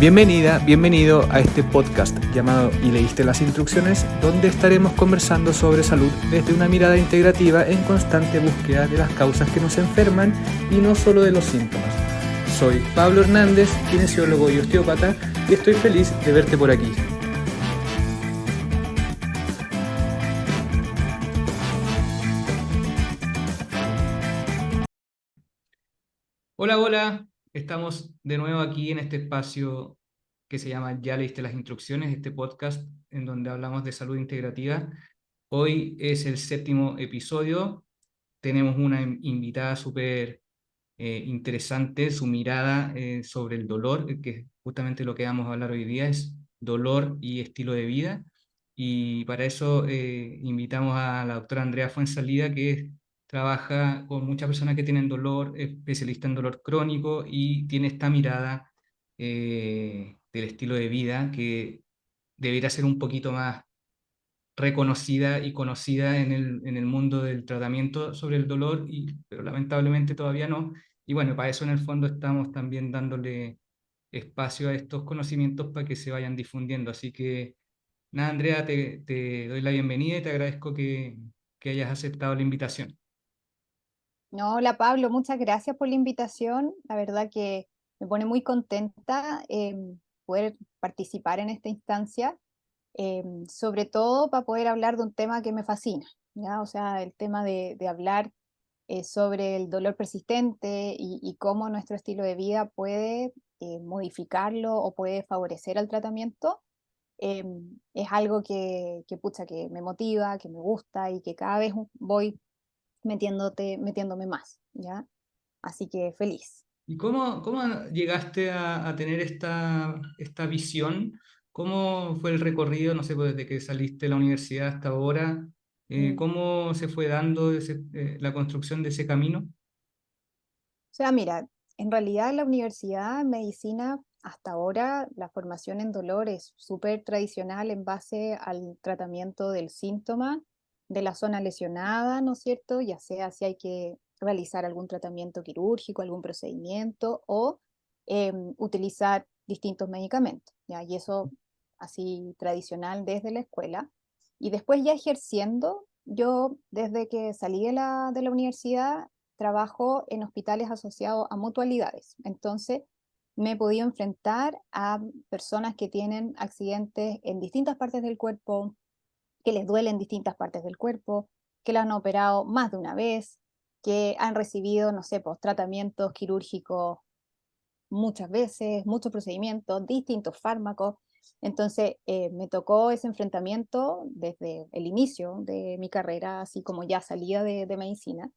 Bienvenida, bienvenido a este podcast llamado ¿Y leíste las instrucciones?, donde estaremos conversando sobre salud desde una mirada integrativa en constante búsqueda de las causas que nos enferman y no solo de los síntomas. Soy Pablo Hernández, kinesiólogo y osteópata, y estoy feliz de verte por aquí. Hola, hola, estamos de nuevo aquí en este espacio que se llama Ya leíste las instrucciones, este podcast en donde hablamos de salud integrativa. Hoy es el 7º episodio, tenemos una invitada súper interesante, su mirada sobre el dolor, que es justamente lo que vamos a hablar hoy día, es dolor y estilo de vida. Y para eso invitamos a la doctora Andrea Fuenzalida, que trabaja con muchas personas que tienen dolor, es especialista en dolor crónico y tiene esta mirada del estilo de vida que debería ser un poquito más reconocida y conocida en el mundo del tratamiento sobre el dolor, pero lamentablemente todavía no. Y bueno, para eso en el fondo estamos también dándole espacio a estos conocimientos para que se vayan difundiendo. Así que nada, Andrea, te doy la bienvenida y te agradezco que hayas aceptado la invitación. No, hola Pablo, muchas gracias por la invitación. La verdad que me pone muy contenta poder participar en esta instancia, sobre todo para poder hablar de un tema que me fascina, ¿ya? O sea, el tema de hablar sobre el dolor persistente y cómo nuestro estilo de vida puede modificarlo o puede favorecer el tratamiento. Es algo pucha, que me motiva, que me gusta y que cada vez voy metiéndome más, ¿ya? Así que feliz. ¿Y cómo llegaste a tener esta visión? ¿Cómo fue el recorrido, no sé, pues, desde que saliste de la universidad hasta ahora? Mm. ¿Cómo se fue dando la construcción de ese camino? O sea, mira, en realidad en la universidad de medicina, hasta ahora, la formación en dolor es súper tradicional en base al tratamiento del síntoma de la zona lesionada, ¿no es cierto? Ya sea si hay que realizar algún tratamiento quirúrgico, algún procedimiento o utilizar distintos medicamentos, ¿ya? Y eso así tradicional desde la escuela. Y después ya ejerciendo, yo desde que salí de la universidad trabajo en hospitales asociados a mutualidades. Entonces, me he podido enfrentar a personas que tienen accidentes en distintas partes del cuerpo, que les duelen distintas partes del cuerpo, que la han operado más de una vez, que han recibido, no sé, pues, tratamientos quirúrgicos muchas veces, muchos procedimientos, distintos fármacos. Entonces, me tocó ese enfrentamiento desde el inicio de mi carrera, así como ya salía de medicina.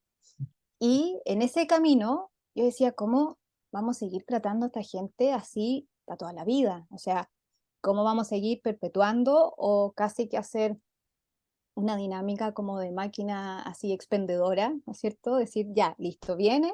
Y en ese camino yo decía, ¿cómo vamos a seguir tratando a esta gente así a toda la vida? O sea, ¿cómo vamos a seguir perpetuando o casi que hacer una dinámica como de máquina así expendedora, ¿no es cierto? Decir, ya, listo, viene,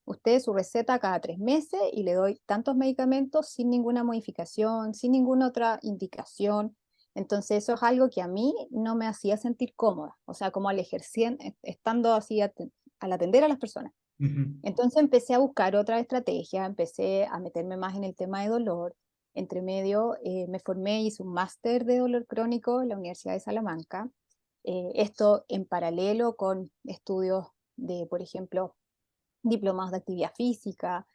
usted su receta cada 3 meses y le doy tantos medicamentos sin ninguna modificación, sin ninguna otra indicación. Entonces eso es algo que a mí no me hacía sentir cómoda, o sea, como al ejercer, estando así al atender a las personas. Ujú. Entonces empecé a buscar otra estrategia, empecé a meterme más en el tema de dolor. Entre medio me formé, hice un máster de dolor crónico en la Universidad de Salamanca. Esto en paralelo con estudios de, por ejemplo, diplomados de actividad física,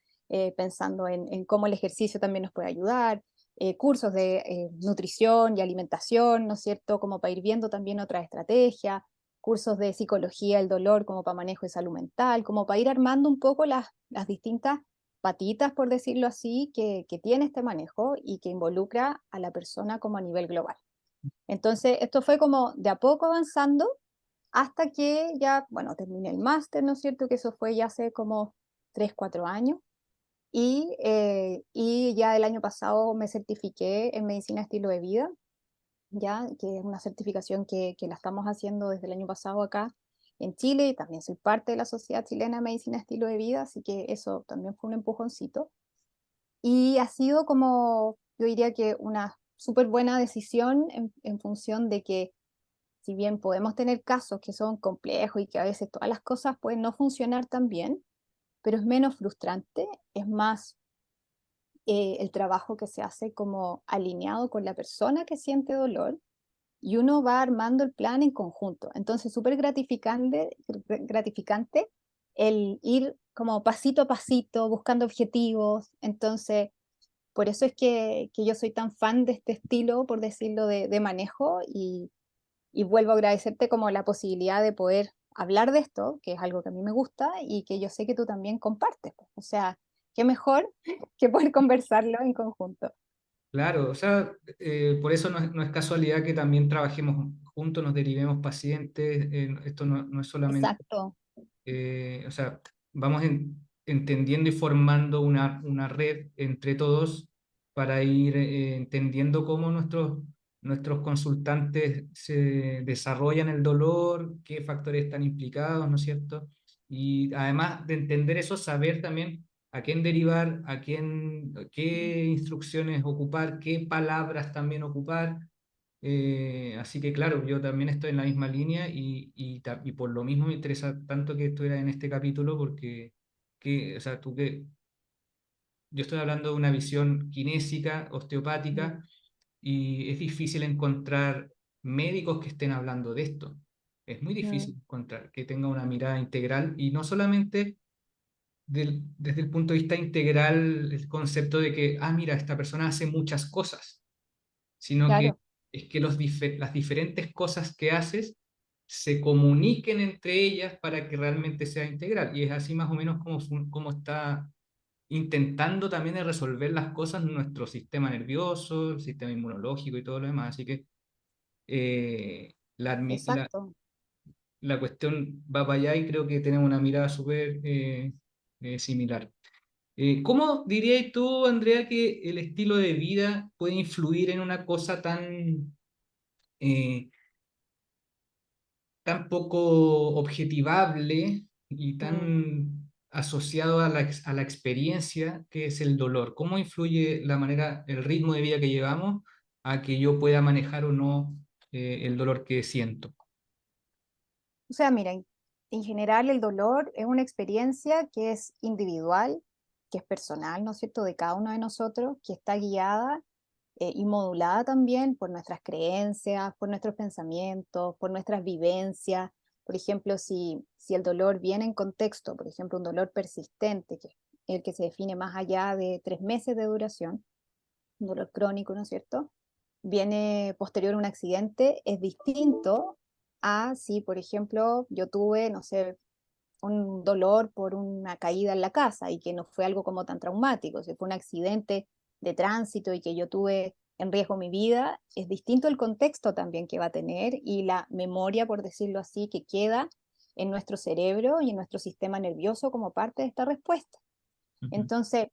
pensando en cómo el ejercicio también nos puede ayudar, cursos de nutrición y alimentación, ¿no es cierto? Como para ir viendo también otras estrategias, cursos de psicología del dolor como para manejo de salud mental, como para ir armando un poco las distintas patitas, por decirlo así, que tiene este manejo y que involucra a la persona como a nivel global. Entonces, esto fue como de a poco avanzando hasta que ya, bueno, terminé el máster, ¿no es cierto? Que eso fue ya hace como 3 4 años. Y ya el año pasado me certifiqué en medicina estilo de vida, ya, que es una certificación que la estamos haciendo desde el año pasado acá en Chile, y también soy parte de la Sociedad Chilena de Medicina Estilo de Vida, así que eso también fue un empujoncito. Y ha sido como, yo diría que una súper buena decisión en función de que si bien podemos tener casos que son complejos y que a veces todas las cosas pueden no funcionar tan bien, pero es menos frustrante, es más el trabajo que se hace como alineado con la persona que siente dolor y uno va armando el plan en conjunto. Entonces, súper gratificante el ir como pasito a pasito, buscando objetivos. Entonces, por eso es que yo soy tan fan de este estilo, por decirlo, de manejo y vuelvo a agradecerte como la posibilidad de poder hablar de esto, que es algo que a mí me gusta y que yo sé que tú también compartes, pues. O sea, qué mejor que poder conversarlo en conjunto. Claro, o sea, por eso no es casualidad que también trabajemos juntos, nos derivemos pacientes, esto no es solamente Exacto, o sea, vamos entendiendo y formando una red entre todos para ir entendiendo cómo nuestros consultantes se desarrollan el dolor, qué factores están implicados, ¿no es cierto? Y además de entender eso, saber también a quién derivar, qué instrucciones ocupar, qué palabras también ocupar. Así que claro, yo también estoy en la misma línea y por lo mismo me interesa tanto que estuvieras en este capítulo porque o sea, yo estoy hablando de una visión kinésica, mm, osteopática, y es difícil encontrar médicos que estén hablando de esto. Es muy mm, difícil encontrar que tenga una mirada integral y no solamente desde el punto de vista integral el concepto de que, ah, mira, esta persona hace muchas cosas, sino que claro, es que las diferentes cosas que haces se comuniquen entre ellas para que realmente sea integral. Y es así más o menos como está intentando también de resolver las cosas nuestro sistema nervioso, el sistema inmunológico y todo lo demás. Así que exacto. la cuestión va para allá y creo que tenemos una mirada súper similar. ¿Cómo dirías tú, Andrea, que el estilo de vida puede influir en una cosa eh, tan poco objetivable y Mm. tan asociado a a la experiencia que es el dolor? ¿Cómo influye la manera, el ritmo de vida que llevamos a que yo pueda manejar o no el dolor que siento? O sea, mira, en general el dolor es una experiencia que es individual, que es personal, ¿no es cierto?, de cada uno de nosotros, que está guiada y modulada también por nuestras creencias, por nuestros pensamientos, por nuestras vivencias. Por ejemplo, si el dolor viene en contexto, por ejemplo, un dolor persistente, que es el que se define más allá de 3 meses de duración, un dolor crónico, ¿no es cierto? Viene posterior a un accidente, es distinto a si, por ejemplo, yo tuve, no sé, un dolor por una caída en la casa y que no fue algo como tan traumático, si fue un accidente de tránsito y que yo tuve en riesgo mi vida, es distinto el contexto también que va a tener y la memoria, por decirlo así, que queda en nuestro cerebro y en nuestro sistema nervioso como parte de esta respuesta. Ujú. Entonces,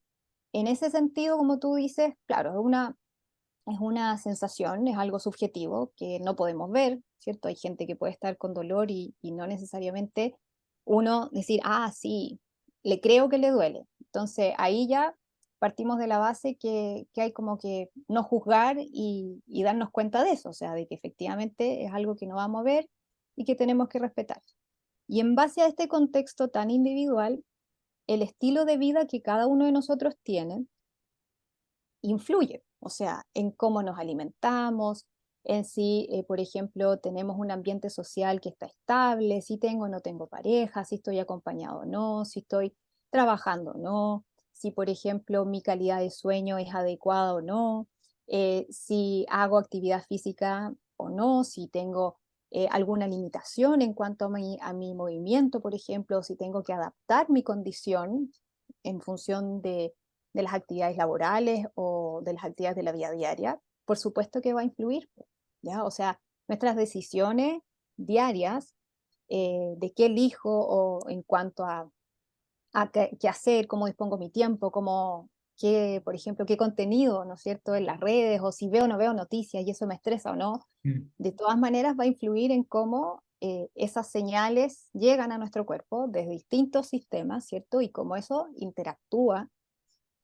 en ese sentido, como tú dices, claro, es una sensación, es algo subjetivo que no podemos ver, ¿cierto? Hay gente que puede estar con dolor y no necesariamente uno decir, ah, sí, le creo que le duele. Entonces ahí ya partimos de la base que hay como que no juzgar y darnos cuenta de eso, o sea, de que efectivamente es algo que no vamos a ver y que tenemos que respetar. Y en base a este contexto tan individual, el estilo de vida que cada uno de nosotros tiene influye, o sea, en cómo nos alimentamos, en si, por ejemplo, tenemos un ambiente social que está estable, si tengo o no tengo pareja, si estoy acompañado o no, si estoy trabajando o no, si, por ejemplo, mi calidad de sueño es adecuada o no, si hago actividad física o no, si tengo alguna limitación en cuanto a mi movimiento, por ejemplo, si tengo que adaptar mi condición en función de las actividades laborales o de las actividades de la vida diaria, por supuesto que va a influir, ¿ya? O sea, nuestras decisiones diarias de qué elijo o en cuanto a qué hacer, cómo dispongo mi tiempo, por ejemplo, qué contenido, ¿no es cierto?, en las redes, o si veo o no veo noticias y eso me estresa o no, Mm. de todas maneras va a influir en cómo esas señales llegan a nuestro cuerpo desde distintos sistemas, ¿cierto? Y cómo eso interactúa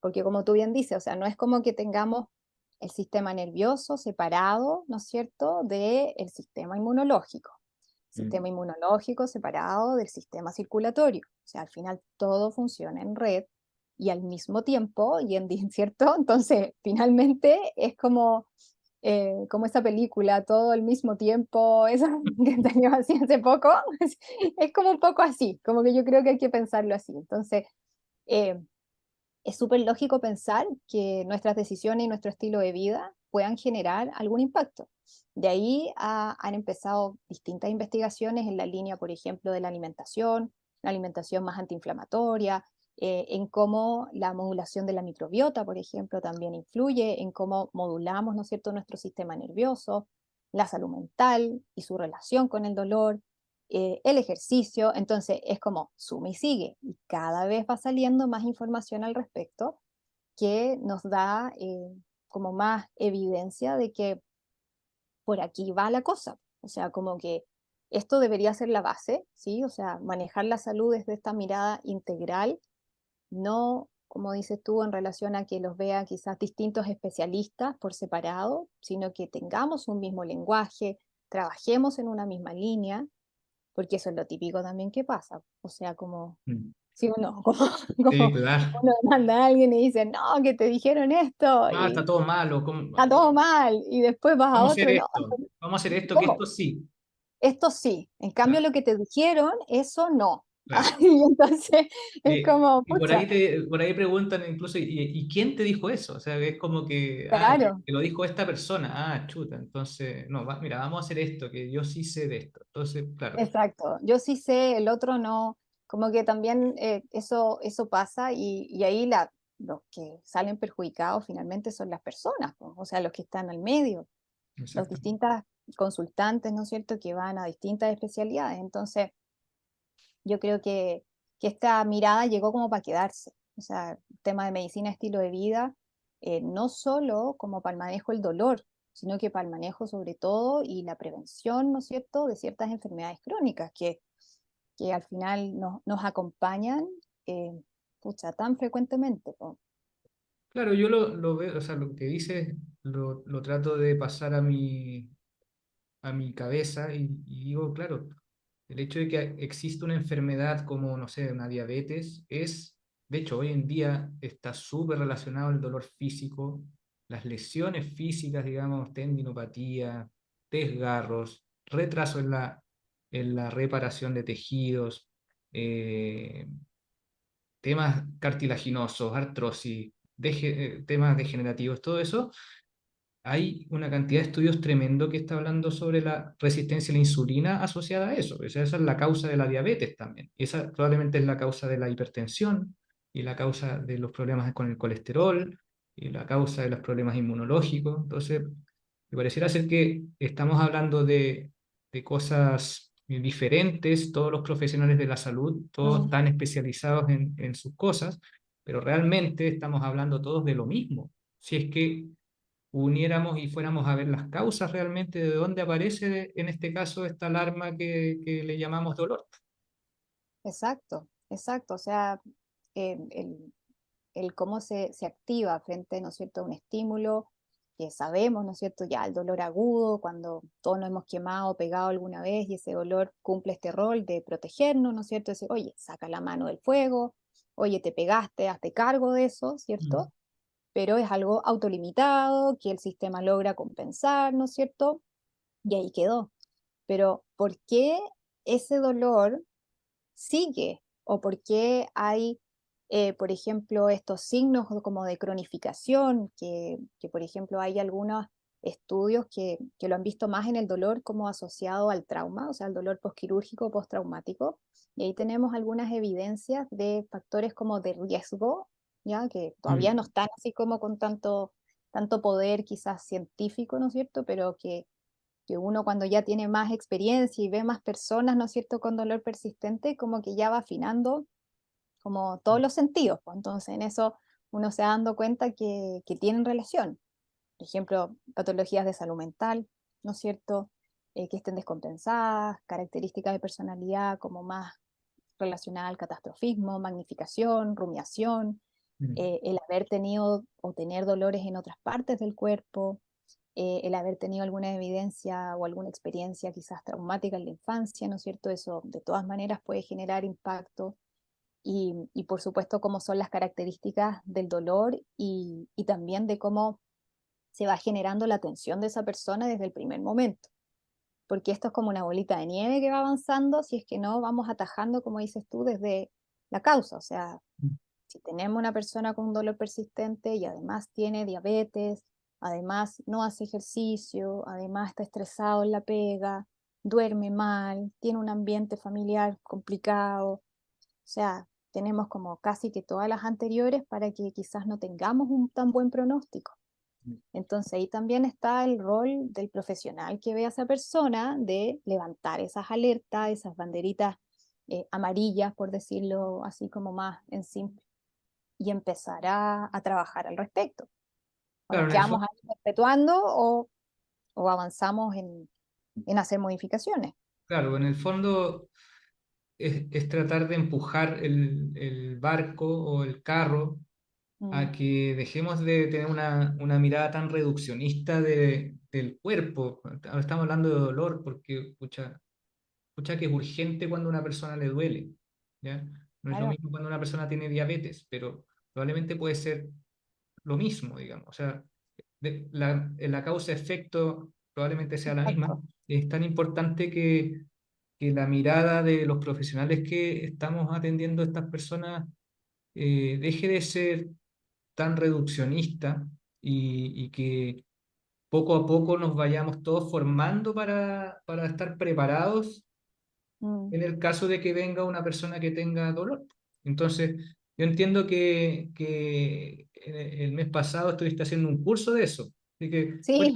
porque como tú bien dices, o sea, no es como que tengamos el sistema nervioso separado, ¿no es cierto?, del sistema inmunológico. Mm. Sistema inmunológico separado del sistema circulatorio. O sea, al final todo funciona en red y al mismo tiempo, ¿cierto? Entonces, finalmente es como esa película, todo al mismo tiempo, esa que salió así hace poco, es como un poco así, como que yo creo que hay que pensarlo así. Entonces, eh, es súper lógico pensar que nuestras decisiones y nuestro estilo de vida puedan generar algún impacto. De ahí han empezado distintas investigaciones en la línea, por ejemplo, de la alimentación más antiinflamatoria, en cómo la modulación de la microbiota, por ejemplo, también influye en cómo modulamos, ¿no es cierto?, nuestro sistema nervioso, la salud mental y su relación con el dolor, el ejercicio. Entonces es como suma y sigue, y cada vez va saliendo más información al respecto que nos da como más evidencia de que por aquí va la cosa. O sea, como que esto debería ser la base, ¿sí? O sea, manejar la salud desde esta mirada integral, no, como dices tú, en relación a que los vean quizás distintos especialistas por separado, sino que tengamos un mismo lenguaje, trabajemos en una misma línea, porque eso es lo típico también que pasa. O sea, como Mm. si uno, como, Sí, como claro. uno demanda a alguien y dice, no, que te dijeron esto, Ah, está y todo malo. está todo mal, y después vas a Vamos a hacer otro, no, esto. Vamos a hacer esto, que ¿cómo? esto sí. Esto sí, en cambio Claro, lo que te dijeron, eso no. claro. Y entonces es como, Y por ahí pucha, por ahí preguntan incluso, ¿y quién te dijo eso? O sea, es como que, claro, que lo dijo esta persona. Ah, chuta. Entonces, no, mira, vamos a hacer esto, que yo sí sé de esto. Entonces, claro, exacto. Yo sí sé, el otro no. Como que también eso pasa y ahí los que salen perjudicados finalmente son las personas, po, o sea, los que están al medio, los exacto. distintas consultantes, ¿no es cierto?, que van a distintas especialidades. Entonces, yo creo que esta mirada llegó como para quedarse. O sea, el tema de medicina, estilo de vida, no solo como para el manejo del dolor, sino que para el manejo sobre todo y la prevención, ¿no es cierto?, de ciertas enfermedades crónicas que al final nos acompañan, eh, pucha, tan frecuentemente, po. Claro, yo lo veo, o sea, lo que dices lo trato de pasar a mi cabeza y digo, claro, el hecho de que existe una enfermedad como, no sé, una diabetes, de hecho, hoy en día está súper relacionado el dolor físico, las lesiones físicas, digamos, tendinopatía, desgarros, retraso en la reparación de tejidos, eh, temas cartilaginosos, artrosis, temas degenerativos, todo eso hay una cantidad de estudios tremendo que está hablando sobre la resistencia a la insulina asociada a eso. O sea, esa es la causa de la diabetes también. Y esa probablemente es la causa de la hipertensión y la causa de los problemas con el colesterol y la causa de los problemas inmunológicos. Entonces, me pareciera ser que estamos hablando de cosas diferentes, todos los profesionales de la salud, todos Mm, tan especializados en sus cosas, pero realmente estamos hablando todos de lo mismo. Si es que uniéramos y fuéramos a ver las causas realmente de dónde aparece, en este caso, esta alarma que le llamamos dolor. exacto, exacto. O sea, el cómo se activa frente, ¿no es cierto?, a un estímulo que sabemos, ¿no es cierto?, ya el dolor agudo, cuando todos nos hemos quemado, pegado alguna vez y ese dolor cumple este rol de protegernos, ¿no es cierto?, decir, oye, saca la mano del fuego, oye, te pegaste, hazte cargo de eso, Mm. ¿cierto? Pero es algo autolimitado, que el sistema logra compensar, ¿no es cierto? Y ahí quedó. Pero ¿por qué ese dolor sigue? ¿O por qué hay, por ejemplo, estos signos como de cronificación, que, por ejemplo hay algunos estudios que lo han visto más en el dolor como asociado al trauma, o sea, el dolor posquirúrgico, postraumático? Y ahí tenemos algunas evidencias de factores como de riesgo, ya que todavía no Mm. están así como con tanto poder quizás científico, ¿no es cierto? Pero que uno cuando ya tiene más experiencia y ve más personas, ¿no es cierto?, con dolor persistente, como que ya va afinando como todos los sentidos, pues. Entonces en eso uno se va dando cuenta que tienen relación. Por ejemplo, patologías de salud mental, ¿no es cierto?, que estén descompensadas, características de personalidad como más relacionada al catastrofismo, magnificación, rumiación, Mm. el haber tenido o tener dolores en otras partes del cuerpo, el haber tenido alguna evidencia o alguna experiencia quizás traumática en la infancia, ¿no es cierto? Eso de todas maneras puede generar impacto. y por supuesto cómo son las características del dolor y también de cómo se va generando la atención de esa persona desde el primer momento, porque esto es como una bolita de nieve que va avanzando si es que no vamos atajando, como dices tú, desde la causa. O sea, si tenemos una persona con un dolor persistente y además tiene diabetes, además no hace ejercicio, además está estresado en la pega, duerme mal, tiene un ambiente familiar complicado, o sea, tenemos como casi que todas las anteriores para que quizás no tengamos un tan buen pronóstico. Entonces ahí también está el rol del profesional que ve a esa persona de levantar esas alertas, esas banderitas amarillas, por decirlo así como más en simple, y empezar a trabajar al respecto. O nos Claro, en el, quedamos ahí perpetuando o avanzamos en hacer modificaciones. claro, en el fondo es tratar de empujar el barco o el carro Mm, a que dejemos de tener una mirada tan reduccionista del cuerpo. Ahora estamos hablando de dolor porque, pucha que es urgente cuando a una persona le duele, ¿ya? No es lo claro, mismo cuando una persona tiene diabetes, pero probablemente puede ser lo mismo, digamos. O sea, la causa-efecto probablemente sea la misma. exacto. Es tan importante que la mirada de los profesionales que estamos atendiendo a estas personas deje de ser tan reduccionista y que poco a poco nos vayamos todos formando para estar preparados Mm, en el caso de que venga una persona que tenga dolor. Entonces, yo entiendo que el mes pasado estuviste haciendo un curso de eso. Así que sí,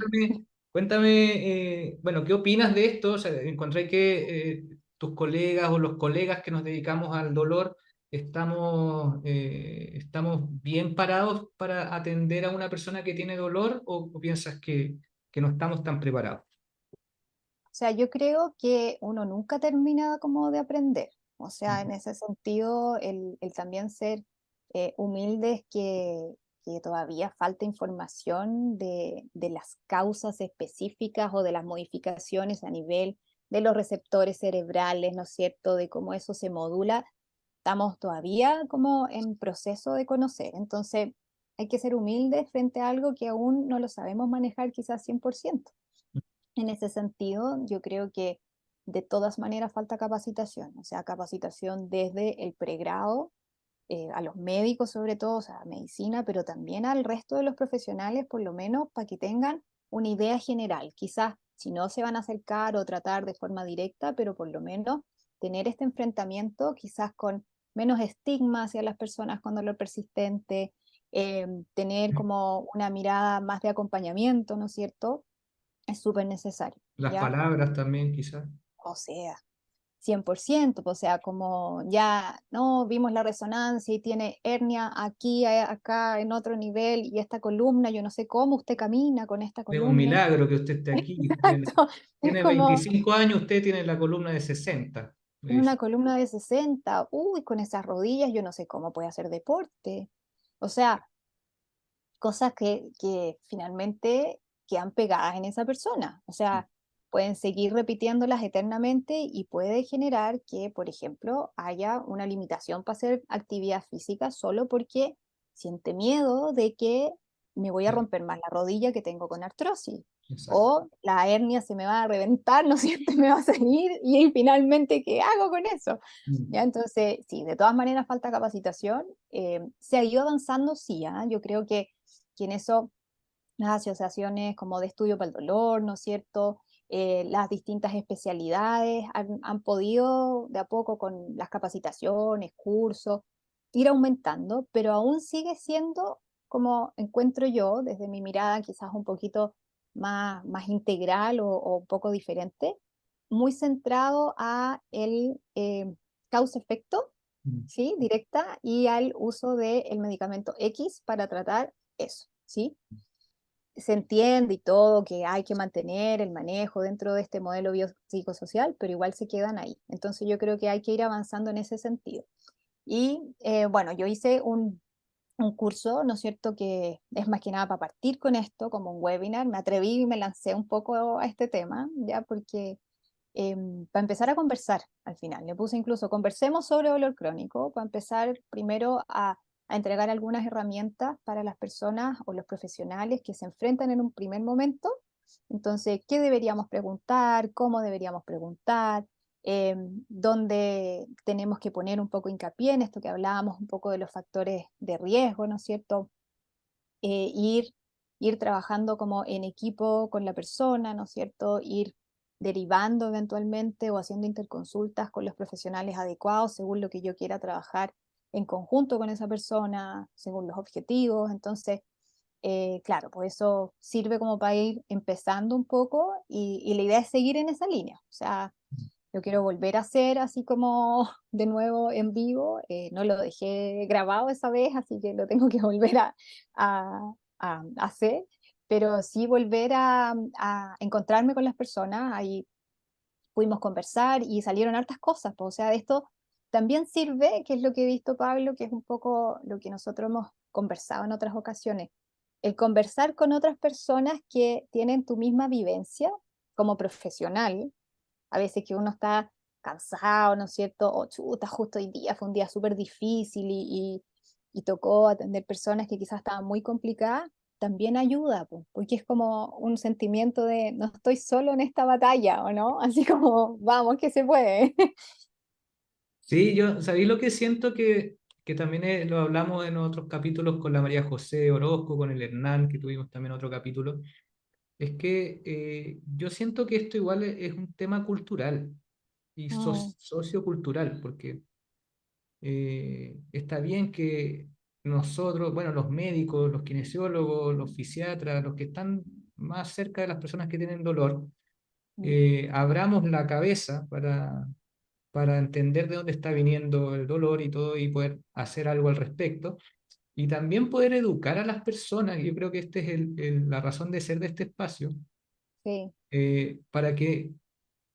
cuéntame, bueno, ¿qué opinas de esto? O sea, ¿encontré que tus colegas o los colegas que nos dedicamos al dolor estamos bien parados para atender a una persona que tiene dolor o piensas que no estamos tan preparados? o sea, yo creo que uno nunca termina como de aprender. O sea, en ese sentido, el también ser humildes que todavía falta información de las causas específicas o de las modificaciones a nivel de los receptores cerebrales, ¿no es cierto? De cómo eso se modula. Estamos todavía como en proceso de conocer. Entonces, hay que ser humildes frente a algo que aún no lo sabemos manejar quizás 100%. En ese sentido, yo creo que de todas maneras falta capacitación, o sea, capacitación desde el pregrado, a los médicos sobre todo, o sea, medicina, pero también al resto de los profesionales, por lo menos para que tengan una idea general. Quizás si no se van a acercar o tratar de forma directa, pero por lo menos tener este enfrentamiento quizás con menos estigma hacia las personas con dolor persistente, tener como una mirada más de acompañamiento, ¿no es cierto? Es súper necesario, Las ¿ya? palabras también, quizás. O sea, 100%, o sea, como ya, no, vimos la resonancia y tiene hernia aquí, acá, en otro nivel, y esta columna, yo no sé cómo usted camina con esta Es un columna. milagro que usted esté aquí. Exacto, es Tiene como 25 años, usted tiene la columna de 60. Me dice. una columna de 60, uy, con esas rodillas, yo no sé cómo puede hacer deporte. O sea, cosas que finalmente quedan pegadas en esa persona. O sea, pueden seguir repitiéndolas eternamente y puede generar que, por ejemplo, haya una limitación para hacer actividad física solo porque siente miedo de que me voy a romper más la rodilla que tengo con artrosis. Exacto. O la hernia se me va a reventar, no siempre me va a salir y finalmente, ¿qué hago con eso? Mm. ¿Ya? Entonces, sí, de todas maneras falta capacitación. Se ha ido avanzando, sí, ¿ah? Yo creo que en eso las asociaciones como de estudio para el dolor, ¿no es cierto? Las distintas especialidades han podido de a poco con las capacitaciones, cursos, ir aumentando, pero aún sigue siendo, como encuentro yo, desde mi mirada quizás un poquito más integral o un poco diferente, muy centrado a el causa-efecto, Mm. ¿sí? Directa y al uso del medicamento X para tratar eso, ¿sí? Se entiende y todo que hay que mantener el manejo dentro de este modelo biopsicosocial, pero igual se quedan ahí. Entonces yo creo que hay que ir avanzando en ese sentido. Y bueno, yo hice un curso, ¿no es cierto?, que es más que nada para partir con esto, como un webinar. Me atreví y me lancé un poco a este tema, ya porque para empezar a conversar al final. Le puse incluso, conversemos sobre dolor crónico, para empezar primero a entregar algunas herramientas para las personas o los profesionales que se enfrentan en un primer momento. Entonces, ¿qué deberíamos preguntar? ¿Cómo deberíamos preguntar? ¿Dónde tenemos que poner un poco hincapié en esto que hablábamos un poco de los factores de riesgo, ¿no es cierto? Ir trabajando como en equipo con la persona, ¿no es cierto? Ir derivando eventualmente o haciendo interconsultas con los profesionales adecuados según lo que yo quiera trabajar en conjunto con esa persona, según los objetivos. Entonces, claro, pues eso sirve como para ir empezando un poco y la idea es seguir en esa línea. O sea, yo quiero volver a hacer así como de nuevo en vivo. No lo dejé grabado esa vez, así que lo tengo que volver a hacer, pero sí volver a encontrarme con las personas. Ahí pudimos conversar y salieron hartas cosas, pues, o sea, de esto también sirve, que es lo que he visto, Pablo, que es un poco lo que nosotros hemos conversado en otras ocasiones, el conversar con otras personas que tienen tu misma vivencia como profesional. A veces que uno está cansado, ¿no es cierto? O chuta, justo hoy día fue un día súper difícil y tocó atender personas que quizás estaban muy complicadas, también ayuda, po, porque es como un sentimiento de no estoy solo en esta batalla, ¿o no? Así como, vamos, que se puede. Sí, yo, ¿sabéis lo que siento que también lo hablamos en otros capítulos con la María José Orozco, con el Hernán, que tuvimos también otro capítulo? Es que yo siento que esto igual es un tema cultural y Mm, sociocultural, porque está bien que nosotros, bueno, los médicos, los kinesiólogos, los fisiatras, los que están más cerca de las personas que tienen dolor, mm, abramos la cabeza para entender de dónde está viniendo el dolor y todo y poder hacer algo al respecto. Y también poder educar a las personas, y yo creo que esta es la razón de ser de este espacio, sí, para que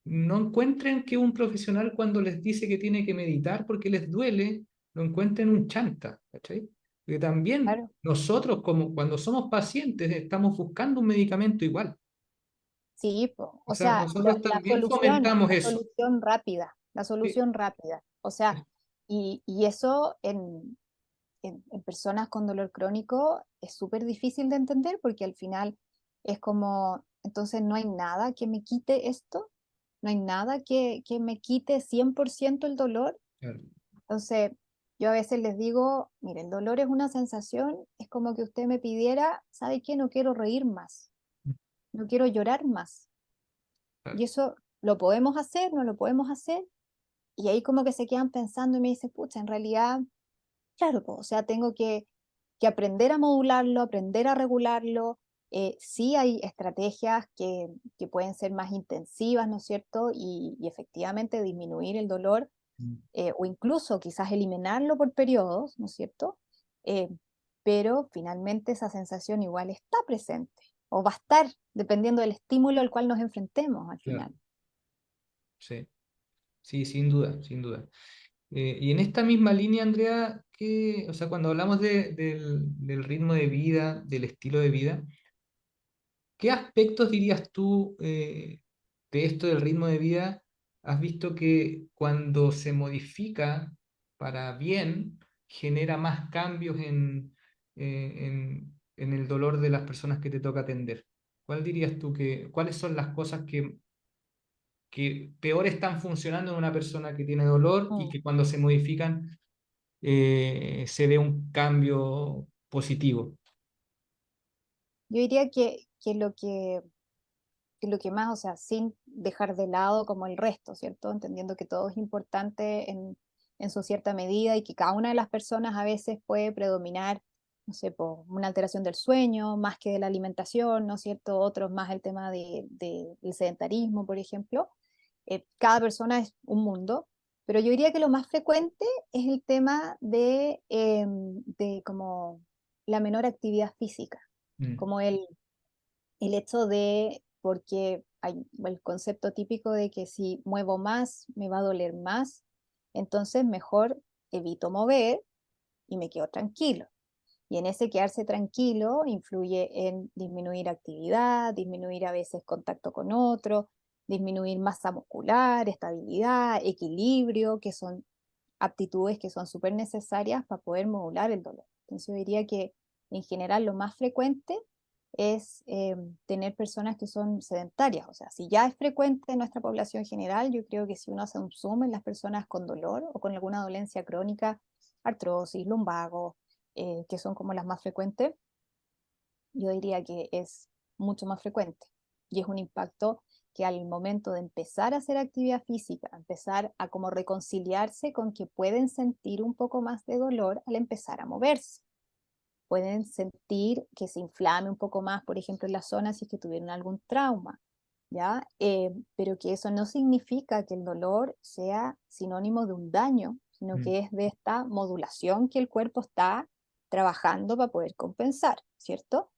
no encuentren que un profesional cuando les dice que tiene que meditar porque les duele, lo encuentren un chanta, ¿cachai? Porque también claro. nosotros, como cuando somos pacientes, estamos buscando un medicamento igual. Sí, po, O o sea, sea, nosotros la también solución, fomentamos la eso. solución rápida, la Sí, solución rápida. O sea, y eso en personas con dolor crónico es súper difícil de entender porque al final es como, entonces no hay nada que me quite esto, no hay nada que me quite 100% el dolor. claro. Entonces, yo a veces les digo, mire, el dolor es una sensación, es como que usted me pidiera, ¿sabe qué? No quiero reír más, no quiero llorar más. Claro. Y eso lo podemos hacer, no lo podemos hacer. Y ahí como que se quedan pensando y me dicen, pucha, en realidad, claro, po, o sea, tengo que aprender a modularlo, aprender a regularlo. Sí hay estrategias que pueden ser más intensivas, ¿no es cierto? Y efectivamente disminuir el dolor Mm. o incluso quizás eliminarlo por periodos, ¿no es cierto? Eh, pero finalmente esa sensación igual está presente o va a estar dependiendo del estímulo al cual nos enfrentemos al Claro, final. sí, sí, sin duda, sin duda. Y en esta misma línea, Andrea, o sea, cuando hablamos del ritmo de vida, del estilo de vida, ¿qué aspectos dirías tú de esto del ritmo de vida has visto que cuando se modifica para bien genera más cambios en el dolor de las personas que te toca atender? ¿Cuál dirías tú cuáles son las cosas que peor están funcionando en una persona que tiene dolor y Mm. que cuando se modifican se ve un cambio positivo? Yo diría que lo que más, o sea, sin dejar de lado como el resto, ¿cierto? Entendiendo que todo es importante en su cierta medida y que cada una de las personas a veces puede predominar, no sé, por una alteración del sueño más que de la alimentación, ¿no es cierto? Otros más el tema del sedentarismo, por ejemplo. Cada persona es un mundo, pero yo diría que lo más frecuente es el tema de como la menor actividad física, Mm, como el hecho de, porque hay el concepto típico de que si muevo más, me va a doler más, entonces mejor evito mover y me quedo tranquilo. Y en ese quedarse tranquilo influye en disminuir actividad, disminuir a veces contacto con otro. disminuir masa muscular, estabilidad, equilibrio, que son aptitudes que son súper necesarias para poder modular el dolor. Entonces yo diría que en general lo más frecuente es tener personas que son sedentarias. O sea, si ya es frecuente en nuestra población general, yo creo que si uno hace un zoom en las personas con dolor o con alguna dolencia crónica, artrosis, lumbago, que son como las más frecuentes, yo diría que es mucho más frecuente. Y es un impacto que al momento de empezar a hacer actividad física, empezar a como reconciliarse con que pueden sentir un poco más de dolor al empezar a moverse. Pueden sentir que se inflame un poco más, por ejemplo, en la zona si es que tuvieron algún trauma, ¿ya? Pero que eso no significa que el dolor sea sinónimo de un daño, sino Mm, que es de esta modulación que el cuerpo está trabajando para poder compensar, ¿cierto?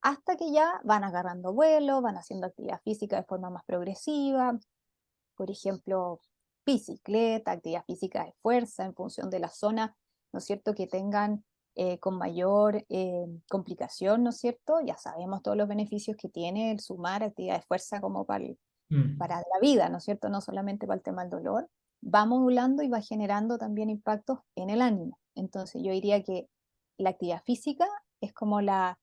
Hasta que ya van agarrando vuelo, van haciendo actividad física de forma más progresiva, por ejemplo, bicicleta, actividad física de fuerza en función de la zona, ¿no es cierto?, que tengan con mayor complicación, ¿no es cierto? Ya sabemos todos los beneficios que tiene el sumar actividad de fuerza como mm, para la vida, ¿no es cierto? No solamente para el tema del dolor, va modulando y va generando también impactos en el ánimo. Entonces yo diría que la actividad física es como la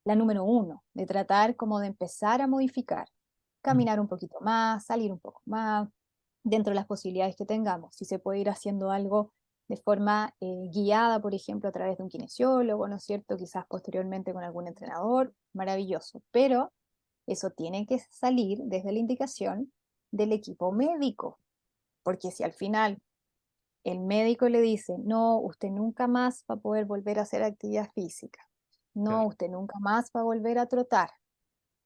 número uno, de tratar como de empezar a modificar, mm, caminar un poquito más, salir un poco más, dentro de las posibilidades que tengamos. Si se puede ir haciendo algo de forma guiada, por ejemplo, a través de un kinesiólogo, ¿no es cierto? Quizás posteriormente con algún entrenador, maravilloso. Pero eso tiene que salir desde la indicación del equipo médico, porque si al final el médico le dice, no, usted nunca más va a poder volver a hacer actividad física, no, claro, usted nunca más va a volver a trotar,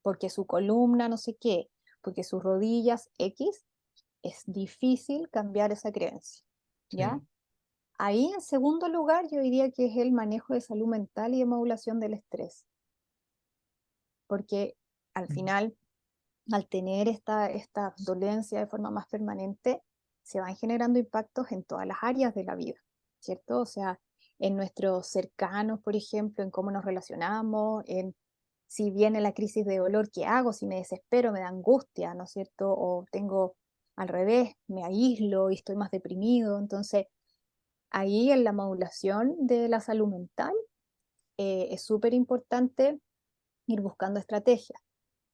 porque su columna no sé qué, porque sus rodillas X, es difícil cambiar esa creencia, ¿ya? sí. Ahí en segundo lugar yo diría que es el manejo de salud mental y de modulación del estrés, porque al Mm, final, al tener esta dolencia de forma más permanente, se van generando impactos en todas las áreas de la vida, ¿cierto? O sea, en nuestros cercanos, por ejemplo, en cómo nos relacionamos, en si viene la crisis de dolor, ¿qué hago? Si me desespero, me da angustia, ¿no es cierto? O tengo al revés, me aíslo y estoy más deprimido. Entonces, ahí en la modulación de la salud mental es súper importante ir buscando estrategias,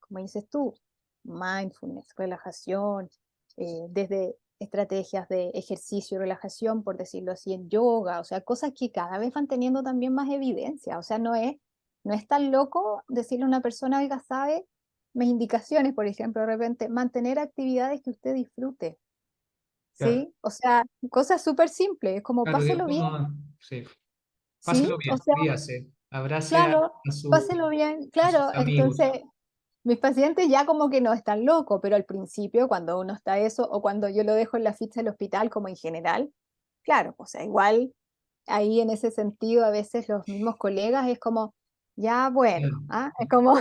como dices tú, mindfulness, relajación, desde estrategias de ejercicio y relajación, por decirlo así, en yoga, o sea, cosas que cada vez van teniendo también más evidencia, o sea, no es tan loco decirle a una persona, oiga, sabe, mis indicaciones, por ejemplo, de repente, mantener actividades que usted disfrute, claro, ¿sí? O sea, cosas súper simples, es como claro, que es páselo bien, como, sí, ¿sí? páselo O bien, sea, ríase, abrace claro, páselo bien, a sus claro, amigos. entonces mis pacientes ya como que no están locos, pero al principio cuando uno está eso o cuando yo lo dejo en la ficha del hospital como en general, claro, o sea, igual ahí en ese sentido a veces los mismos colegas es como, ya bueno, Claro, ¿ah? Es como,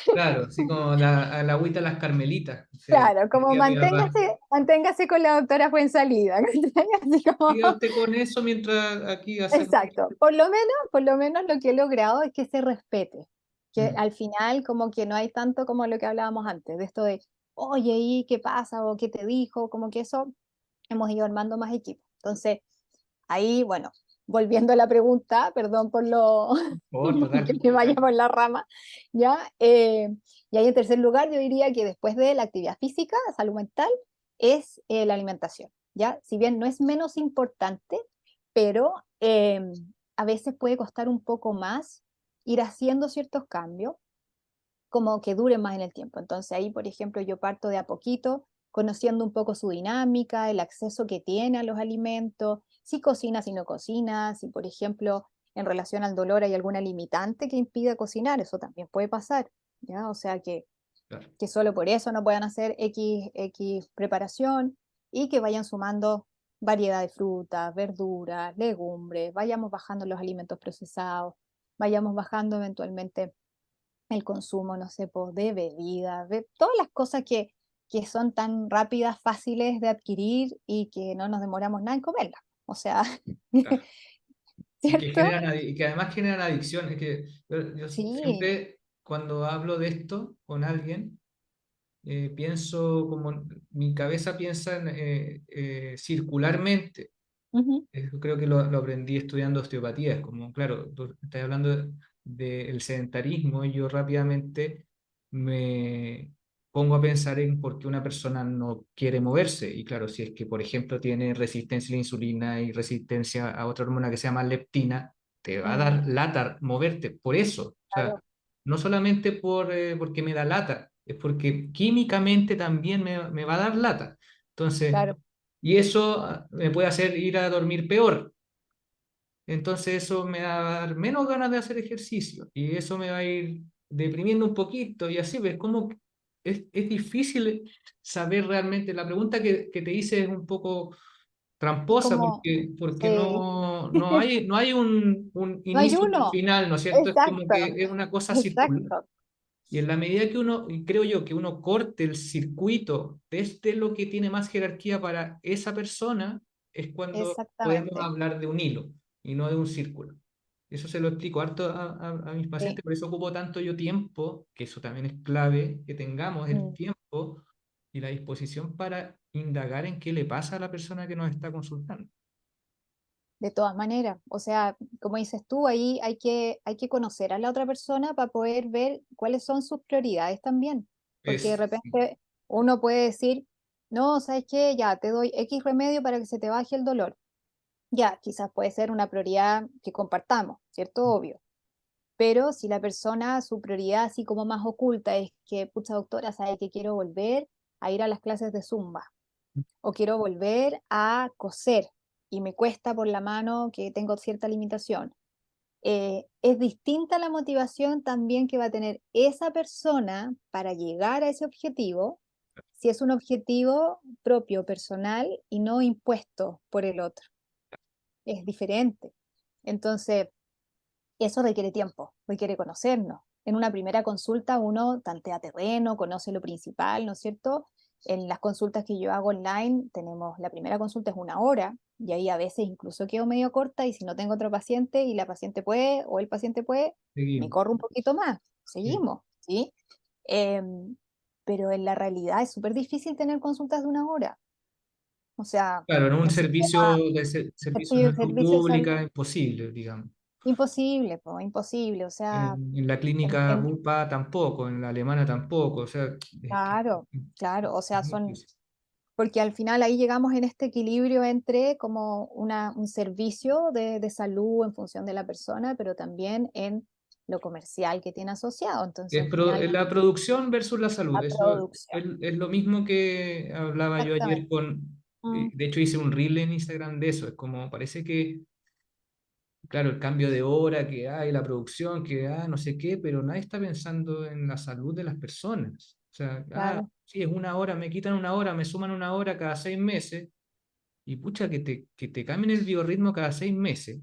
claro, así como a la agüita las carmelitas, claro, como decía mi papá. manténgase con la doctora Fuensalida, ¿cachai? Así como, Siga usted con eso mientras aquí hacemos. exacto, por lo menos lo que he logrado es que se respete, que Mm, al final como que no hay tanto como lo que hablábamos antes, de esto de, oye, ¿y qué pasa? ¿O qué te dijo? Como que eso hemos ido armando más equipos. Entonces, ahí, bueno, volviendo a la pregunta, perdón por lo por favor, que total. me vaya por la rama, ¿ya? Y ahí en tercer lugar, yo diría que después de la actividad física, salud mental, es la alimentación, ¿ya? Si bien no es menos importante, pero a veces puede costar un poco más ir haciendo ciertos cambios como que dure más en el tiempo. Entonces ahí, por ejemplo, yo parto de a poquito, conociendo un poco su dinámica, el acceso que tiene a los alimentos, si cocina, si no cocina, si, por ejemplo, en relación al dolor hay alguna limitante que impida cocinar, eso también puede pasar, ¿ya? O sea Claro, que solo por eso no puedan hacer X preparación y que vayan sumando variedad de frutas, verduras, legumbres, vayamos bajando los alimentos procesados, vayamos bajando eventualmente el consumo, no sé, pues, de bebidas, de todas las cosas que son tan rápidas, fáciles de adquirir y que no nos demoramos nada en comerlas. O sea, claro. ¿cierto? Y que además generan adicciones. Que yo Sí, siempre, cuando hablo de esto con alguien, pienso como, mi cabeza piensa circularmente. Ujú. Eso creo que lo aprendí estudiando osteopatía. Es como, claro, tú estás hablando del sedentarismo y yo rápidamente me pongo a pensar en por qué una persona no quiere moverse. Y claro, si es que, por ejemplo, tiene resistencia a la insulina y resistencia a otra hormona que se llama leptina, te va a Mm, dar lata moverte. Por eso, o sea, claro, no solamente porque me da lata, es porque químicamente también me va a dar lata. Entonces, claro, y eso me puede hacer ir a dormir peor. Entonces eso me va a dar menos ganas de hacer ejercicio y eso me va a ir deprimiendo un poquito y así, ves como es difícil saber realmente. La pregunta que te hice es un poco tramposa como, porque sí, no hay un no hay inicio y un uno, final, ¿no es cierto? Es como exacto, que es una cosa circular. exacto, Y en la medida que uno, y creo yo, que uno corte el circuito desde lo que tiene más jerarquía para esa persona, es cuando podemos exactamente, hablar de un hilo y no de un círculo. Eso se lo explico harto a mis sí. pacientes, por eso ocupo tanto yo tiempo, que eso también es clave, que tengamos el Mm. tiempo y la disposición para indagar en qué le pasa a la persona que nos está consultando. De todas maneras, o sea, como dices tú, ahí hay que conocer a la otra persona para poder ver cuáles son sus prioridades también, porque de Sí, repente uno puede decir, no, ¿sabes qué? Ya, te doy X remedio para que se te baje el dolor. Ya, quizás puede ser una prioridad que compartamos, ¿cierto? Obvio. Pero si la persona, su prioridad así como más oculta es que, pucha doctora, sabe que quiero volver a ir a las clases de Zumba o quiero volver a coser y me cuesta por la mano que tengo cierta limitación. Es distinta la motivación también que va a tener esa persona para llegar a ese objetivo, si es un objetivo propio, personal y no impuesto por el otro. Es diferente. Entonces, eso requiere tiempo, requiere conocernos. En una primera consulta uno tantea terreno, conoce lo principal, ¿no es cierto? En las consultas que yo hago online, tenemos, la primera consulta es 1 hora y ahí a veces incluso quedo medio corta y si no tengo otro paciente y la paciente puede o el paciente puede, me seguimos. corro un poquito más, Sí. seguimos, ¿sí? Em, pero en la realidad es súper difícil tener consultas de 1 hora. O sea, Claro, en un el servicio sistema, servicio de el salud servicio de salud, pública imposible, digamos. imposible, po, imposible. O sea, En la clínica en, Bupa tampoco, en la alemana tampoco, o sea, claro, claro, o sea, es muy son, difícil. porque al final ahí llegamos en este equilibrio entre como un servicio de salud en función de la persona, pero también en lo comercial que tiene asociado. Entonces, al final, La producción versus la salud, la eso producción. es lo mismo que hablaba yo ayer Exactamente. con, Mm, de hecho hice un reel en Instagram de eso, es como parece que, claro, el cambio de hora que hay, la producción que hay, no sé qué, pero nadie está pensando en la salud de las personas. O sea, claro, sí, es 1 hora, me quitan 1 hora, me suman 1 hora cada 6 meses, y pucha, que te cambien el biorritmo cada 6 meses.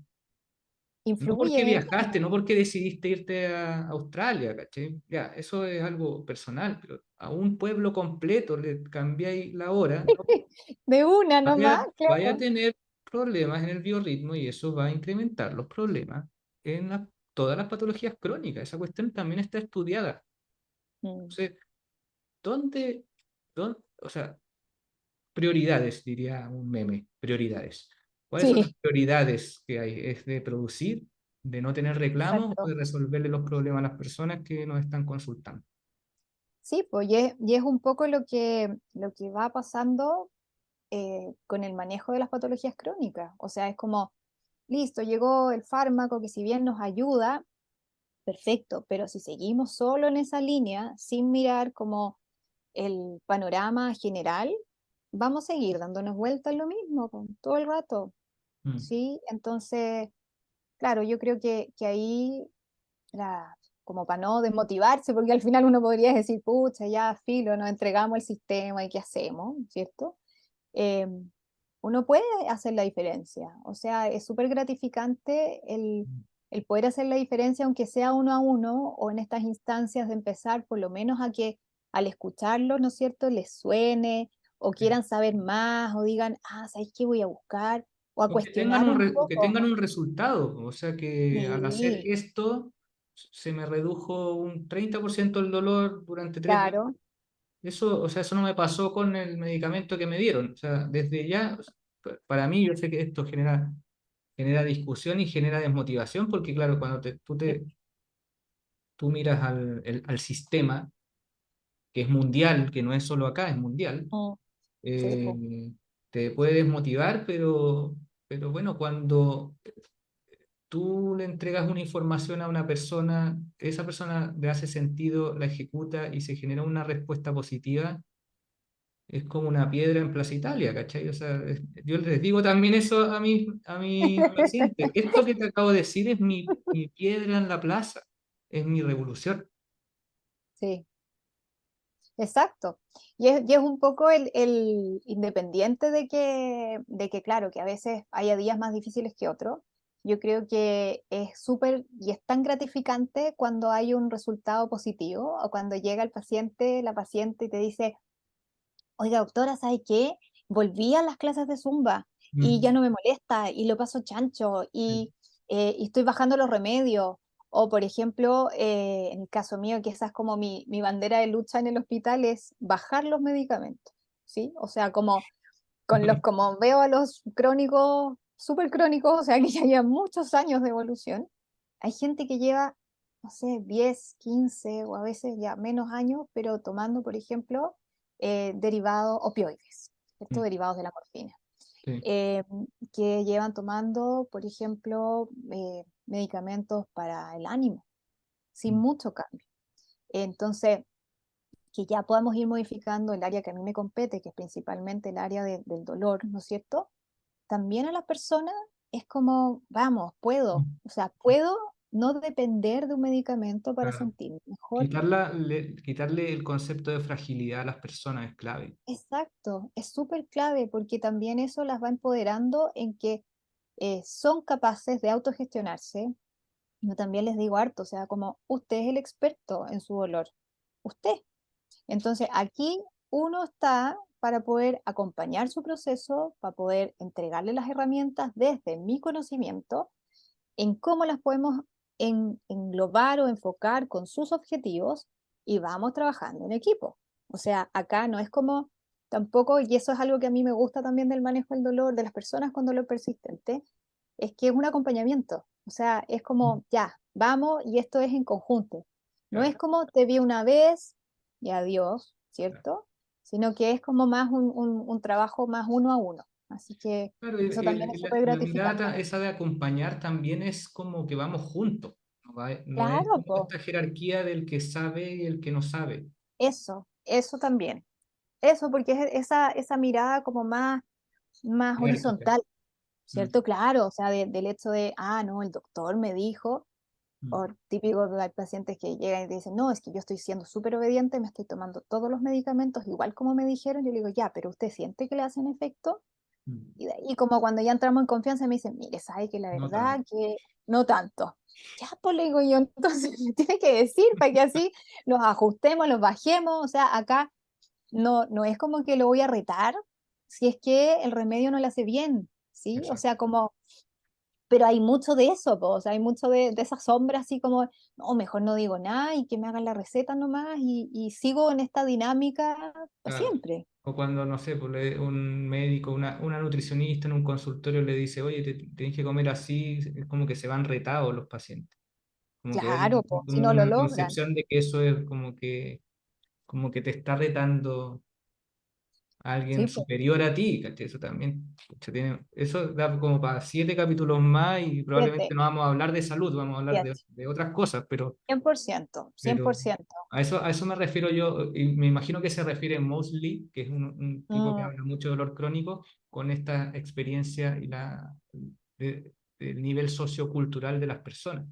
No porque influye, viajaste, no porque decidiste irte a Australia, ¿cachai? Ya, eso es algo personal, pero a un pueblo completo le cambiáis la hora, de una nomás, vaya a claro. tener problemas en el biorritmo y eso va a incrementar los problemas en todas las patologías crónicas. Esa cuestión también está estudiada. Mm, Entonces, ¿dónde, o sea, prioridades, diría un meme, prioridades? ¿Cuáles son las sí, prioridades que hay? ¿Es de producir, de no tener reclamos o exacto. de resolverle los problemas a las personas que nos están consultando? Sí, pues y es un poco lo que va pasando con el manejo de las patologías crónicas. O sea, es como, listo, llegó el fármaco que si bien nos ayuda, perfecto, pero si seguimos solo en esa línea, sin mirar como el panorama general, vamos a seguir dándonos vueltas en lo mismo todo el rato, Mm. ¿sí? Entonces, claro, yo creo que ahí, la, como para no desmotivarse, porque al final uno podría decir, pucha, ya filo, nos entregamos el sistema y qué hacemos, ¿cierto? eh, Uno puede hacer la diferencia. O sea, es súper gratificante el poder hacer la diferencia, aunque sea uno a uno, o en estas instancias de empezar por lo menos a que al escucharlo, ¿no es cierto?, les suene, o Sí. quieran saber más, o digan, ah, ¿sabes qué voy a buscar? O a O cuestionar un que poco. tengan un resultado, o sea que al hacer Sí, esto se me redujo un 30% el dolor durante 3 días. claro, Eso, o sea, eso no me pasó con el medicamento que me dieron. O sea, desde ya, o sea, para mí, yo sé que esto genera discusión y genera desmotivación, porque claro, cuando Sí, tú miras al sistema, que es mundial, que no es solo acá, es mundial, mm, sí, po. eh, te puede desmotivar, pero bueno, cuando tú le entregas una información a una persona, esa persona le hace sentido, la ejecuta y se genera una respuesta positiva, es como una piedra en Plaza Italia, ¿cachai? O sea, yo les digo también eso a mi paciente. Esto que te acabo de decir es mi piedra en la plaza, es mi revolución. Sí, exacto. Y es un poco el independiente de que, claro, que a veces haya días más difíciles que otros. Yo creo que es súper y es tan gratificante cuando hay un resultado positivo o cuando llega el paciente, la paciente y te dice, oiga, doctora, ¿sabe qué? Volví a las clases de Zumba y ya Mm, no me molesta y lo paso chancho sí, y estoy bajando los remedios. O, por ejemplo, en el caso mío, que esa es como mi bandera de lucha en el hospital, es bajar los medicamentos, ¿sí? O sea, como veo a los crónicos, súper crónicos, o sea, que ya llevan muchos años de evolución, hay gente que lleva, no sé, 10 15 o a veces ya menos años, pero tomando, por ejemplo, derivados opioides, ¿cierto? mm, Derivados de la morfina, sí, eh, que llevan tomando, por ejemplo, medicamentos para el ánimo, sin mm, mucho cambio. Entonces, que ya podamos ir modificando el área que a mí me compete, que es principalmente el área del dolor, ¿no es cierto? También a las personas es como, vamos, puedo, mm. o sea, puedo no depender de un medicamento para Claro. sentirme mejor. Quitarle el concepto de fragilidad a las personas es clave. Exacto, es súper clave porque también eso las va empoderando en que son capaces de autogestionarse. Yo también les digo harto, o sea, como usted es el experto en su dolor, usted. Entonces, aquí uno está para poder acompañar su proceso, para poder entregarle las herramientas desde mi conocimiento en cómo las podemos englobar o enfocar con sus objetivos y vamos trabajando en equipo. O sea, acá no es como tampoco, y eso es algo que a mí me gusta también del manejo del dolor de las personas con dolor persistente, es que es un acompañamiento. O sea, es como, ya, vamos y esto es en conjunto. No Claro, es como te vi una vez y adiós, claro. ¿cierto? Sino que es como más un trabajo más uno a uno. Así que Claro, eso también es súper la mirada gratificante. esa de acompañar también es como que vamos juntos. No es Claro, como po. esta jerarquía del que sabe y el que no sabe. Eso también. Eso porque es esa mirada como más Jerárquica. horizontal, Mm, ¿cierto? Claro, o sea, del hecho de, ah, no, el doctor me dijo, mm, o típico de hay pacientes que llegan y te dicen, no, es que yo estoy siendo súper obediente, me estoy tomando todos los medicamentos igual como me dijeron, yo le digo, ya, pero ¿usted siente que le hacen efecto? mm. Y de ahí como cuando ya entramos en confianza me dicen, mire, sabe que la No tanto. verdad que no tanto. Ya, pues le digo yo, entonces me tiene que decir para que así los ajustemos, los bajemos, o sea, acá no es como que lo voy a retar si es que el remedio no le hace bien, ¿sí? O Exacto. sea, como, pero hay mucho de eso, po, o sea, hay mucho de esa sombra así como, no, mejor no digo nada y que me hagan la receta nomás y sigo en esta dinámica para Claro. siempre. O cuando, no sé, pues, un médico, una nutricionista en un consultorio le dice, oye, tienes que comer así, es como que se van retados los pacientes. Como que Claro, hay pues, si como no lo una logran. concepción de que eso es como que te está retando a alguien Sí, pues, superior a ti, ¿cachai? Eso también, pucha, eso da como para 7 capítulos más y probablemente siete, no vamos a hablar de salud, vamos a hablar de, siete, de otras cosas, pero, 100%, pero 100%. a eso me refiero yo, y me imagino que se refiere Mosley, que es un tipo que Mm, habla mucho de dolor crónico, con esta experiencia y del nivel sociocultural de las personas.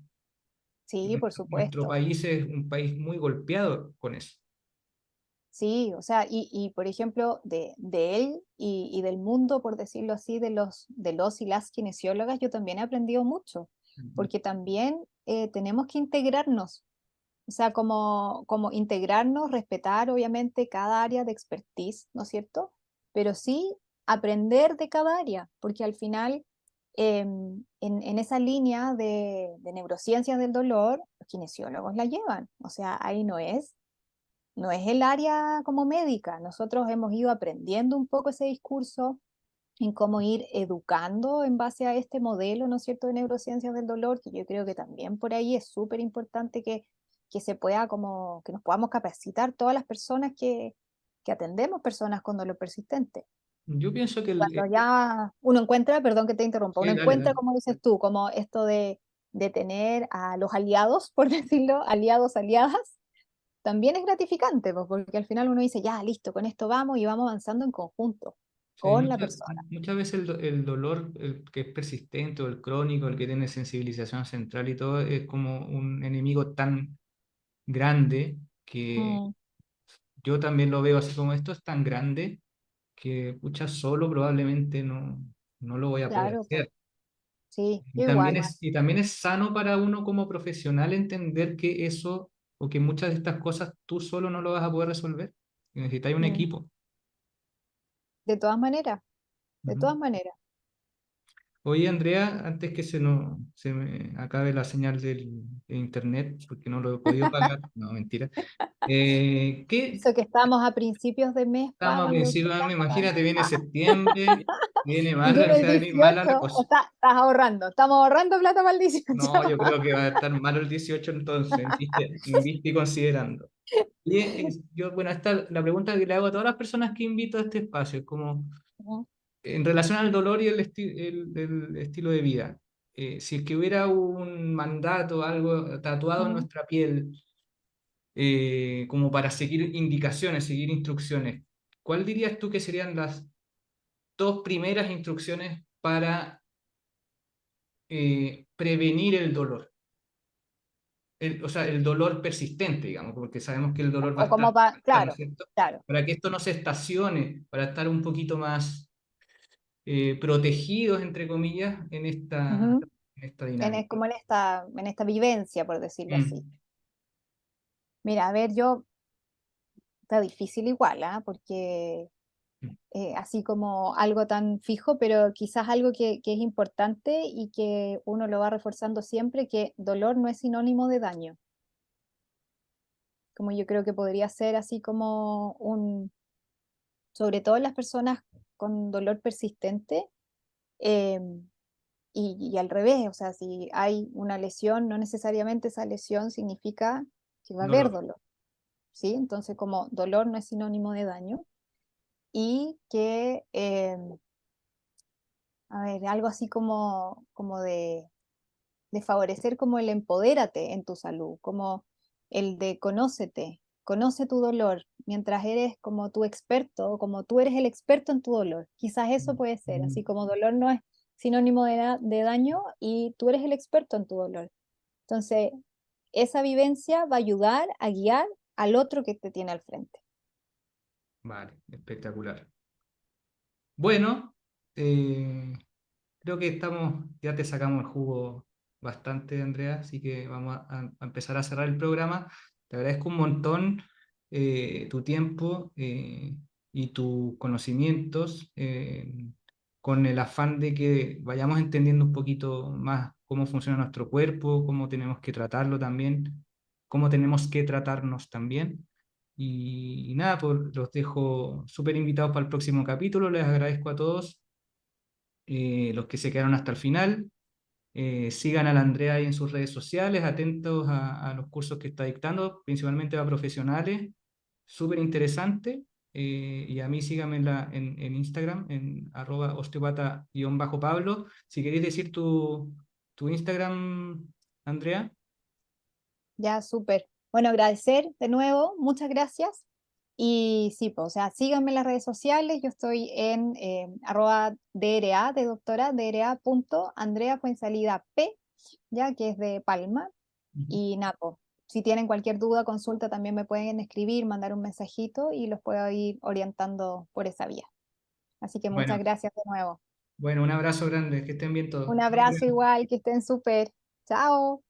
Y sí, por nuestro supuesto. país es un país muy golpeado con eso. Sí, o sea, por ejemplo, de él y del mundo, por decirlo así, de los y las kinesiólogas, yo también he aprendido mucho, Ujú. porque también tenemos que integrarnos, o sea, como integrarnos, respetar obviamente cada área de expertise, ¿no es cierto? Pero sí aprender de cada área, porque al final, en esa línea de neurociencias del dolor, los kinesiólogos la llevan, o sea, ahí no es. no es el área como médica. Nosotros hemos ido aprendiendo un poco ese discurso en cómo ir educando en base a este modelo, ¿no es cierto?, de neurociencias del dolor, que yo creo que también por ahí es súper importante que se pueda como, que nos podamos capacitar todas las personas que atendemos personas con dolor persistente. Yo pienso que Cuando ya uno encuentra, perdón que te interrumpa, uno sí, dale, encuentra, dale. como dices tú, como esto de tener a los aliados, por decirlo, aliados, aliadas, también es gratificante, pues, porque al final uno dice, ya, listo, con esto vamos y vamos avanzando en conjunto Sí, con la persona. muchas veces el dolor el que es persistente o el crónico, el que tiene sensibilización central y todo, es como un enemigo tan grande que Mm, yo también lo veo así como esto es tan grande que pucha, solo probablemente no lo voy a poder claro, pues, hacer. sí, yo igual. Y también es sano para uno como profesional entender que eso o que muchas de estas cosas tú solo no lo vas a poder resolver. Necesitas un Mm, equipo. de todas maneras, de Ujú. todas maneras. Oye, Andrea, antes que se me acabe la señal de internet, porque no lo he podido pagar, no, mentira. ¿Qué Eso que estamos a principios de mes, estamos a Pablo, ¿qué principios de año? pasa? Imagínate, viene septiembre, viene mal, o Viene el sea, viene mala la 18, o cosa. estás ahorrando, estamos ahorrando plata para el 18. No, yo creo que va a estar malo el 18 entonces, en vista y considerando. Y bueno, la pregunta que le hago a todas las personas que invito a este espacio, es como Ujú, en relación al dolor y el estilo de vida. Si es que hubiera un mandato, algo tatuado en ujú. nuestra piel, como para seguir indicaciones, seguir instrucciones, ¿cuál dirías tú que serían las dos primeras instrucciones para prevenir el dolor? O sea, el dolor persistente, digamos, porque sabemos que el dolor va O a estar, como para, ¿no es claro, cierto? claro. Para que esto no se estacione, para estar un poquito más protegidos, entre comillas, Ujú. en esta dinámica. Como en esta vivencia, por decirlo así. Mm, Mira, a ver, yo, está difícil igual, ¿ah? Porque mm. así como algo tan fijo, pero quizás algo que es importante y que uno lo va reforzando siempre, que dolor no es sinónimo de daño. Como yo creo que podría ser así como sobre todo en las personas con dolor persistente, eh, y al revés, o sea, si hay una lesión, no necesariamente esa lesión significa que va a haber Dolor. dolor, ¿sí? Entonces, como dolor no es sinónimo de daño y que, a ver, algo así como de favorecer como el empodérate en tu salud, como el de conócete, conoce tu dolor, mientras eres como tu experto, como tú eres el experto en tu dolor. Quizás eso Mm, puede ser, mm. así como dolor no es sinónimo de daño y tú eres el experto en tu dolor. Entonces, esa vivencia va a ayudar a guiar al otro que te tiene al frente. Vale, espectacular. Bueno, eh, creo que ya te sacamos el jugo bastante, Andrea, así que vamos a empezar a cerrar el programa. Te agradezco un montón tu tiempo y tus conocimientos con el afán de que vayamos entendiendo un poquito más cómo funciona nuestro cuerpo, cómo tenemos que tratarlo también, cómo tenemos que tratarnos también. Y nada, pues los dejo súper invitados para el próximo capítulo. Les agradezco a todos los que se quedaron hasta el final. Sigan a la Andrea ahí en sus redes sociales, atentos a los cursos que está dictando, principalmente a profesionales, súper interesante. Y a mí síganme en Instagram, en @osteopata_Pablo. Si queréis decir tu Instagram, Andrea. Ya, súper. Bueno, agradecer de nuevo, muchas gracias. Y sí, pues, o sea, síganme en las redes sociales. Yo estoy en @DRA de doctora, DRA.Andrea Fuenzalida P, ya que es de Palma. Ujú. Y Napo, si tienen cualquier duda, consulta, también me pueden escribir, mandar un mensajito y los puedo ir orientando por esa vía. Así que muchas Bueno, gracias de nuevo. bueno, un abrazo grande, que estén bien todos. Un Chao, abrazo Andrea. igual, que estén súper. Chao.